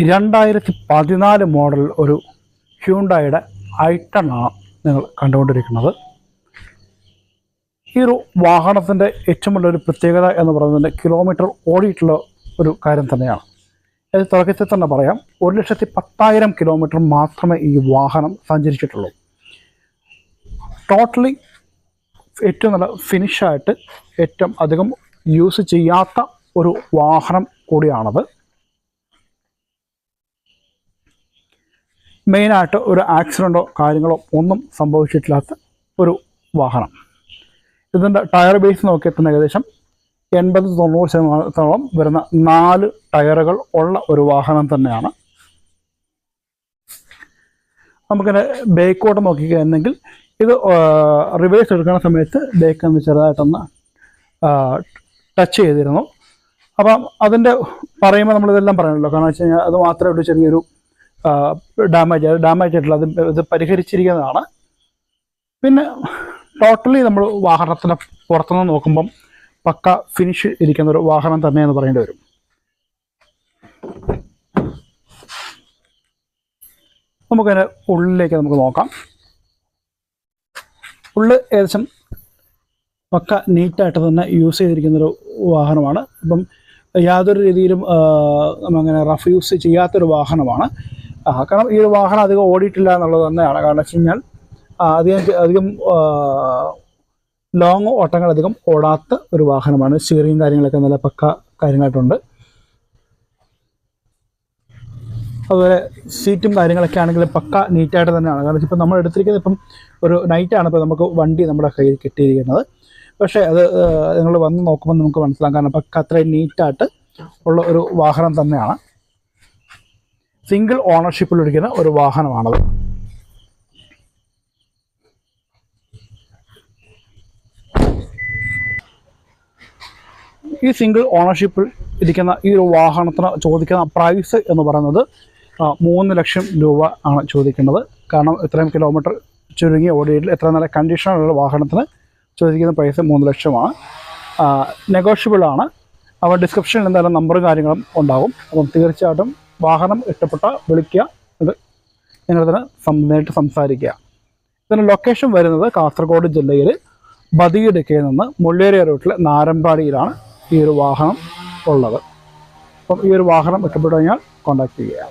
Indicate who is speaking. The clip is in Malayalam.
Speaker 1: 2014 മോഡൽ ഒരു ഹ്യൂണ്ടായുടെ i10 ആണ് നിങ്ങൾ കണ്ടുകൊണ്ടിരിക്കുന്നത്. ഈ ഒരു വാഹനത്തിൻ്റെ ഏറ്റവും വലിയൊരു പ്രത്യേകത എന്ന് പറയുന്നത് കിലോമീറ്റർ ഓടിയിട്ടുള്ള ഒരു കാര്യം തന്നെയാണ്. ഇത് തുടക്കത്തിൽ തന്നെ പറയാം, 1,10,000 കിലോമീറ്റർ മാത്രമേ ഈ വാഹനം സഞ്ചരിച്ചിട്ടുള്ളൂ. ടോട്ടലി ഏറ്റവും നല്ല ഫിനിഷായിട്ട് ഏറ്റവും അധികം യൂസ് ചെയ്യാത്ത ഒരു വാഹനം കൂടിയാണത്. മെയിനായിട്ട് ഒരു ആക്സിഡൻറ്റോ കാര്യങ്ങളോ ഒന്നും സംഭവിച്ചിട്ടില്ലാത്ത ഒരു വാഹനം. ഇതിൻ്റെ ടയർ ബേസ് നോക്കിയാൽ തന്നെ ഏകദേശം 80-90% വരുന്ന 4 ടയറുകൾ ഉള്ള ഒരു വാഹനം തന്നെയാണ്. നമുക്കിൻ്റെ ബേക്കോട്ട് നോക്കിക്കഴിഞ്ഞെങ്കിൽ ഇത് റിവേഴ്സ് എടുക്കുന്ന സമയത്ത് ബേക്ക് ഒന്ന് ചെറുതായിട്ടൊന്ന് ടച്ച് ചെയ്തിരുന്നു. അപ്പം അതിൻ്റെ പറയുമ്പോൾ നമ്മളിതെല്ലാം പറയണമല്ലോ, കാരണം വെച്ച് കഴിഞ്ഞാൽ അത് മാത്രമേ ഒരു ചെറിയൊരു ഡാമേജ് ആയിട്ടുള്ള ഇത് പരിഹരിച്ചിരിക്കുന്നതാണ്. പിന്നെ ടോട്ടലി നമ്മൾ വാഹനത്തിന് പുറത്തുനിന്ന് നോക്കുമ്പം പക്ക ഫിനിഷ് ഇരിക്കുന്ന ഒരു വാഹനം തന്നെയെന്ന് പറയേണ്ടി വരും. നമുക്കതിൻ്റെ ഉള്ളിലേക്ക് നമുക്ക് നോക്കാം. ഉള്ളിൽ ഏകദേശം പക്ക നീറ്റായിട്ട് തന്നെ യൂസ് ചെയ്തിരിക്കുന്നൊരു വാഹനമാണ്. ഇപ്പം യാതൊരു രീതിയിലും അങ്ങനെ റഫ് യൂസ് ചെയ്യാത്തൊരു വാഹനമാണ്. കാരണം ഈ ഒരു വാഹനം അധികം ഓടിയിട്ടില്ല എന്നുള്ളത് തന്നെയാണ്. കാരണം വെച്ച് കഴിഞ്ഞാൽ അധികം ലോങ് ഓട്ടങ്ങൾ അധികം ഓടാത്ത ഒരു വാഹനമാണ്. സ്റ്റിയറിങ് കാര്യങ്ങളൊക്കെ നല്ല പക്ക കാര്യങ്ങളായിട്ടുണ്ട്. അതുപോലെ സീറ്റും കാര്യങ്ങളൊക്കെ ആണെങ്കിലും പക്ക നീറ്റായിട്ട് തന്നെയാണ്. കാരണം ഇപ്പം നമ്മൾ എടുത്തിരിക്കുന്നത് ഇപ്പം ഒരു നൈറ്റാണ് ഇപ്പോൾ നമുക്ക് വണ്ടി നമ്മുടെ കയ്യിൽ കിട്ടിയിരിക്കുന്നത്. പക്ഷേ അത് നിങ്ങൾ വന്ന് നോക്കുമ്പോൾ നമുക്ക് മനസ്സിലാക്കാം, കാരണം പക്ക അത്രയും നീറ്റായിട്ട് ഉള്ള ഒരു വാഹനം തന്നെയാണ്. സിംഗിൾ ഓണർഷിപ്പിലിരിക്കുന്ന ഒരു വാഹനമാണത്. ഈ സിംഗിൾ ഓണർഷിപ്പിൽ ഇരിക്കുന്ന ഈ ഒരു വാഹനത്തിന് ചോദിക്കുന്ന പ്രൈസ് എന്ന് പറയുന്നത് 3 ലക്ഷം രൂപ ആണ് ചോദിക്കുന്നത്. കാരണം ഇത്രയും കിലോമീറ്റർ ചുരുങ്ങിയ ഓടിയിൽ എത്ര നല്ല കണ്ടീഷനുള്ള വാഹനത്തിന് ചോദിക്കുന്ന പ്രൈസ് 3 ലക്ഷമാണ്. നെഗോഷ്യബിൾ ആണ്. അപ്പോൾ ഡിസ്ക്രിപ്ഷനിൽ എന്തായാലും നമ്പറും കാര്യങ്ങളും ഉണ്ടാകും. അപ്പം തീർച്ചയായിട്ടും വാഹനം ഇഷ്ടപ്പെട്ട വിളിക്കുക, ഇത് നിങ്ങളിതിന് നേരിട്ട് സംസാരിക്കുക. ഇതിന് ലൊക്കേഷൻ വരുന്നത് കാസർഗോഡ് ജില്ലയിൽ ബദിയിടുക്കയിൽ നിന്ന് മുള്ളേരിയ റൂട്ടിൽ നാരമ്പാടിയിലാണ് ഈ ഒരു വാഹനം ഉള്ളത്. അപ്പം ഈ ഒരു വാഹനം ഇഷ്ടപ്പെട്ടു കഴിഞ്ഞാൽ കോൺടാക്റ്റ് ചെയ്യുക.